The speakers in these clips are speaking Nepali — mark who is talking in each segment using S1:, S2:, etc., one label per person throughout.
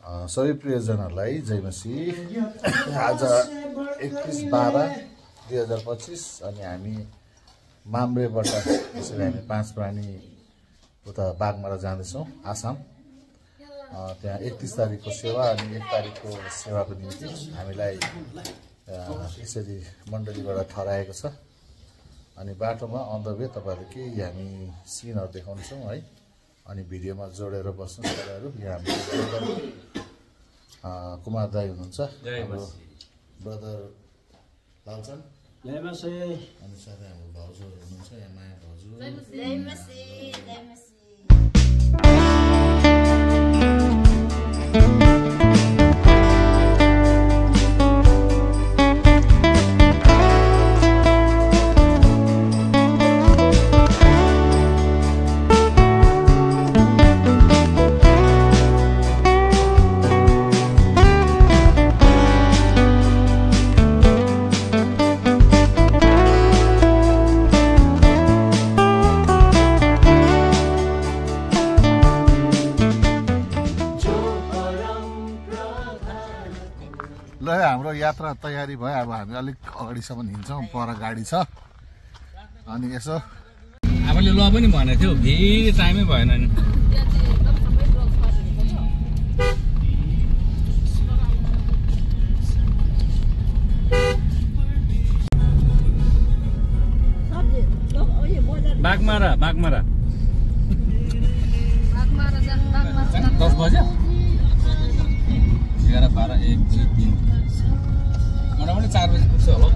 S1: सबै प्रियजनहरूलाई जय मसी। आज 21/12/2025 अनि हामी माम्रेबाट यसरी हामी 5 प्राणी उता बागमारा जाँदैछौँ आसाम। त्यहाँ 31 तारिकको सेवा अनि 1 तारिकको सेवाको निम्ति हामीलाई यसरी मण्डलीबाट ठहराएको छ। अनि बाटोमा अन द वे तपाईँहरू केही हामी सिनहरू देखाउँछौँ है। अनि भिडियोमा जोडेर बस्नु तपाईँहरू। यहाँ हाम्रो कुमार दाई हुनुहुन्छ, हाम्रो ब्रदर लालचन अनि साथै हाम्रो भाउजूहरू हुनुहुन्छ, यहाँ माया भाउजू। ल हाम्रो यात्रा तयारी भयो। अब हामी अलिक अगाडिसम्म हिँड्छौँ, पर गाडी छ। अनि यसो
S2: आफूले ल पनि भनेको थियो, फेरि टाइमै भएन नि। बागमारा 10 बज्यो। 11, 12, 1, 2, 3 मोटामोटी 4 बजी पुग्छ होला।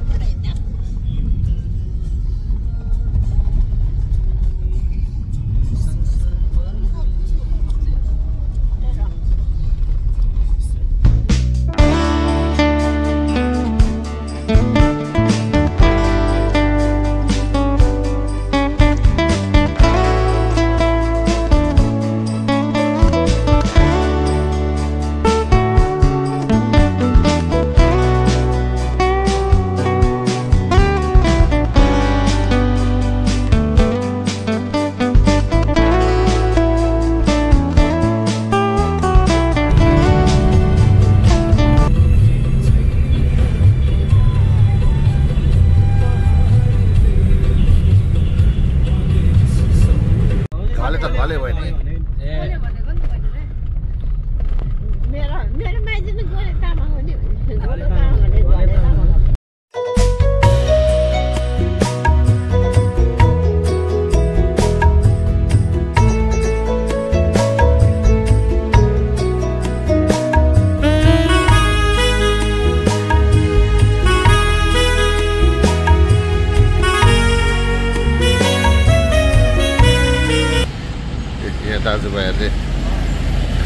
S2: दाजुभाइहरूले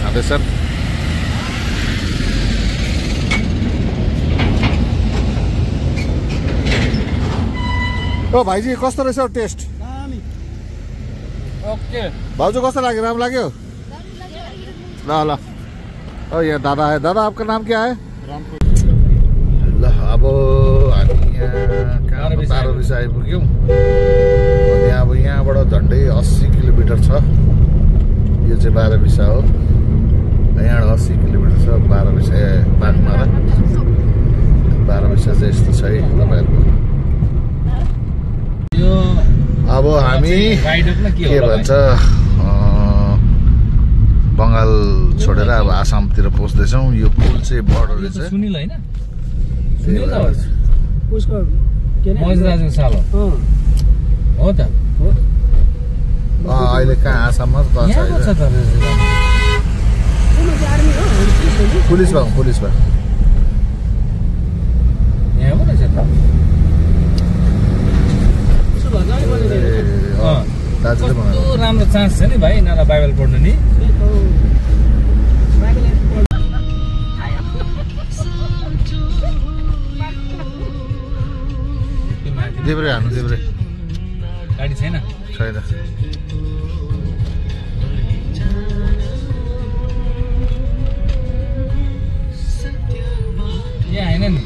S2: खाँदैछन्। ओ भाइजी कस्तो रहेछ टेस्ट? ओके
S1: भाउजू कस्तो लाग्यो? राम्रो लाग्यो? ल ल। ओ यहाँ दादा है। दादा आपका नाम क्या है? ल अब हामी यहाँ बाह्रबिसा आइपुग्यौँ। अनि अब यहाँबाट झन्डै 80 किलोमिटर छ। यो चाहिँ बाह्रबिसा हो। यहाँ 80 किलोमिटर छ बाह्रबिसा बागमारा। बाह्रबिसा चाहिँ यस्तो छ है तपाईँहरूको। अब हामी के भन्छ बङ्गाल छोडेर अब आसामतिर पस्दैछौँ। यो पुल चाहिँ बर्डर रहेछ।
S2: सुनिल हैन? सुनिल उसको के ने मजराजन सालो हो त।
S1: अहिले कहाँ आसाममा त छ। पुलिसमा
S2: यहाँ पनि छ त। कस्तो राम्रो चान्स छ नि भाइ यिनीहरूलाई बाइबल पढ्नु नि।
S1: देब्रे हान्नु देब्रे।
S2: गाडी छैन?
S1: छैन।
S2: यहाँ होइन नि।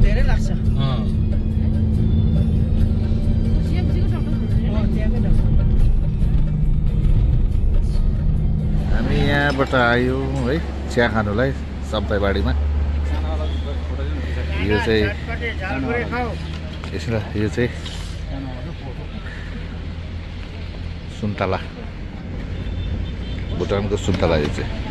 S2: धेरै लाग्छ।
S1: यहाँबाट आयो है चिया खानुलाई सब्ताबारीमा। यो चाहिँ सुन्तला, भुटानको सुन्तला। यो चाहिँ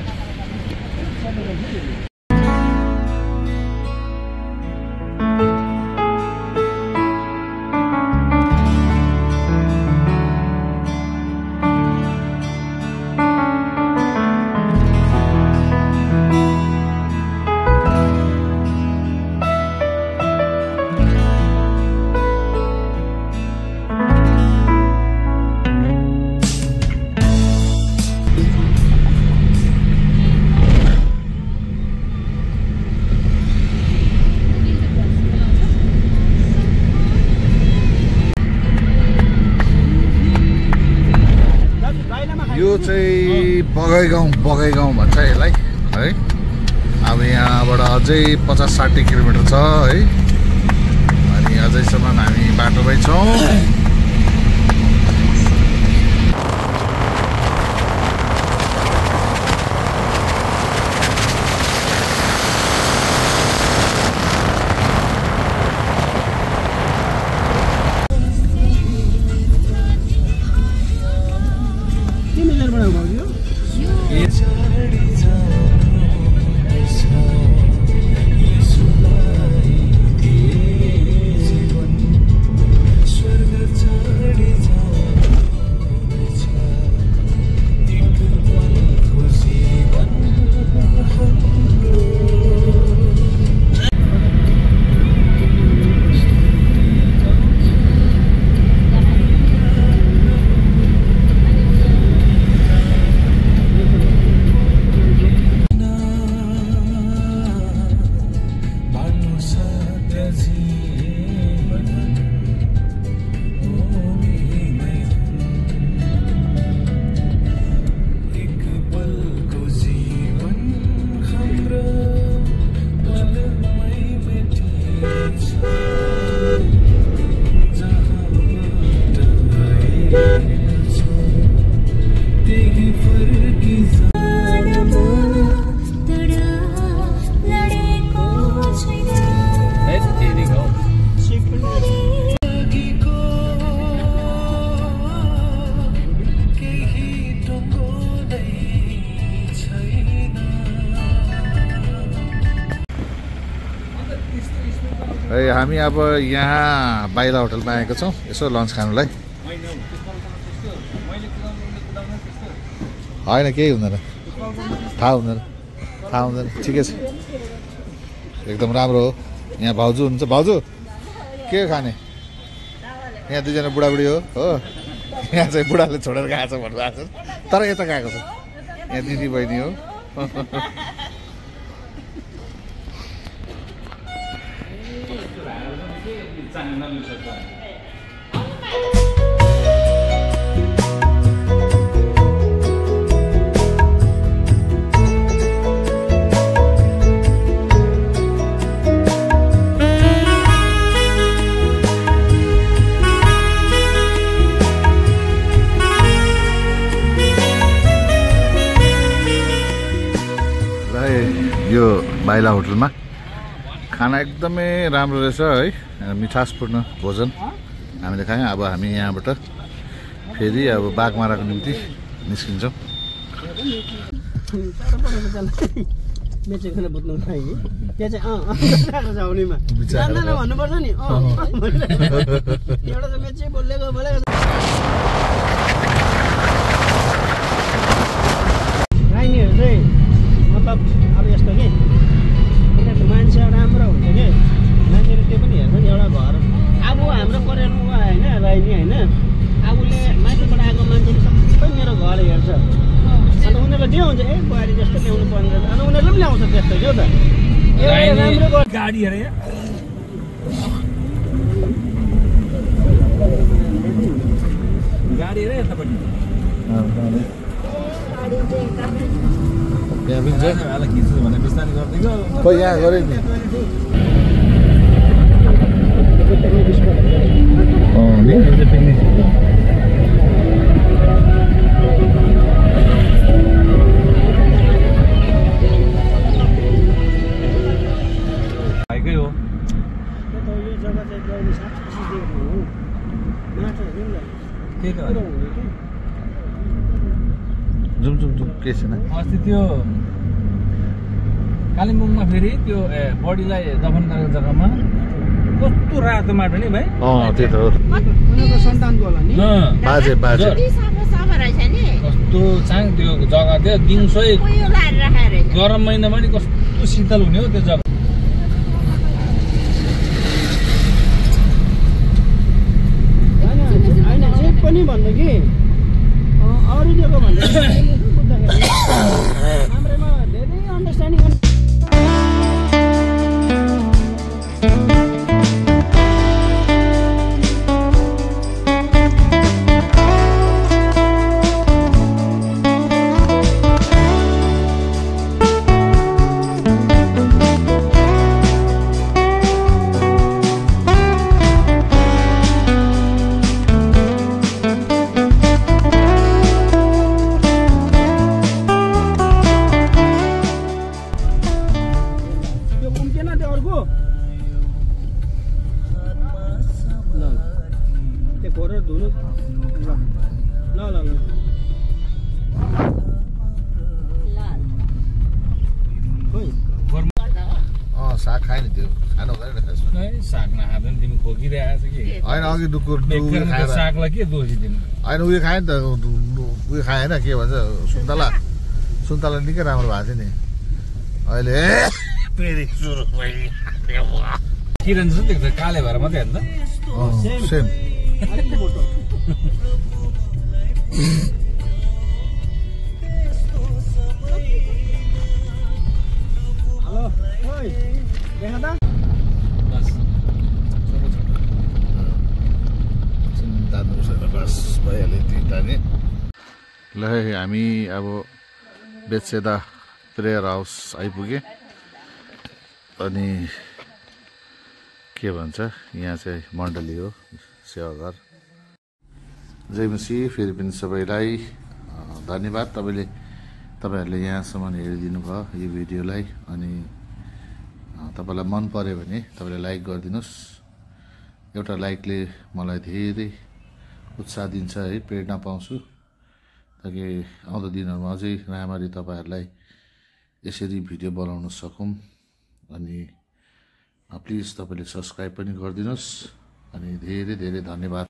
S1: बगाइगाउँ भन्छ यसलाई है। अब यहाँबाट अझै 50-60 किलोमिटर छ है। अनि अझैसम्म हामी बाटोमै छौँ। हामी अब यहाँ बाइला होटलमा आएको छौँ यसो लन्च खानुलाई। होइन केही हुँदैन, थाहा हुँदैन ठिकै छ, एकदम राम्रो हो। यहाँ भाउजू हुन्छ। भाउजू के खाने? यहाँ दुईजना बुढाबुढी हो। यहाँ चाहिँ बुढाले छोडेर गएको छ भन्नुभएको छ, तर यता गएको छ। यहाँ दिदी बहिनी हो। यो बाइला होटलमा खाना एकदमै राम्रो रहेछ है। मिठासपूर्ण भोजन हामीले खायौँ। अब हामी यहाँबाट फेरि अब बाघमाराको निम्ति निस्किन्छौँ।
S2: मतलब अब यस्तो कि मान्छे राम्रो हुन्छ कि मान्छेले त्यो पनि हेर्छ नि। एउटा घर अब हाम्रो परिवारमा होइन राइनी होइन, आफूले माथिबाट आएको मान्छेले सबै मेरो घर हेर्छ। अन्त उनीहरूलाई के हुन्छ, ए बुहारी जस्तो ल्याउनु पर्ने रहेछ। अन्त उनीहरूले पनि ल्याउँछ त्यस्तो क्या त। राम्रो गाडी हेर गाडी हेर यतापट्टि
S1: यहाँ पनि छ खोइ यहाँ गरे नि।
S3: त्यही त
S1: जुम जुम जुम के छैन
S3: अस्ति त्यो कालिम्पोङमा फेरि त्यो बडीलाई दफन गरेको जग्गामा कस्तो रातो माटो नि भाइ
S1: त्यही त हो
S2: उनीहरूको सन्तानको होला नि
S1: बाजे बाजे
S3: कस्तो चाङ त्यो जग्गा थियो दिउँसै गरम महिनामा नि कस्तो शीतल हुने हो त्यो जग्गा
S2: होइन जे पनि भन्नु कि अरू जग्गा भन्दा हाम्रोमा धेरै अन्डरस्ट्यान्डिङ
S1: साग खायो नि त्यो खानु भएन
S3: साग नखाँदा नि तिमी खोकिरहेको छ कि
S1: होइन अघि डुकुर
S3: खाएर सागलाई के दोषी दिनु
S1: होइन उयो खायो नि त उयो खाएन के भन्छ सुन्तला निकै राम्रो भएको थियो नि अहिले फेरि सुरु
S3: किरण जस्तो देख्छ काले भएर मात्रै हेर्नु
S1: सेम ल हामी अब बेतसेदा प्रेयर हाउस आइपुगे अनि के भन्छ यहाँ चाहिँ मण्डली हो सेवाघर जय मसी फेरि पनि सबैलाई धन्यवाद तपाईँहरूले यहाँसम्म हेरिदिनु भयो यो भिडियोलाई अनि तपाईँलाई मन पर्यो भने तपाईँले लाइक गरिदिनुहोस् एउटा लाइकले मलाई धेरै उत्साह दिन्छ है प्रेरणा पाउँछु ताकि आउँदो दिनहरूमा अझै राम्ररी तपाईँहरूलाई यसरी भिडियो बनाउन सकौँ अनि प्लिज तपाईँले सब्सक्राइब पनि गरिदिनुहोस् अनि धेरै धेरै धन्यवाद।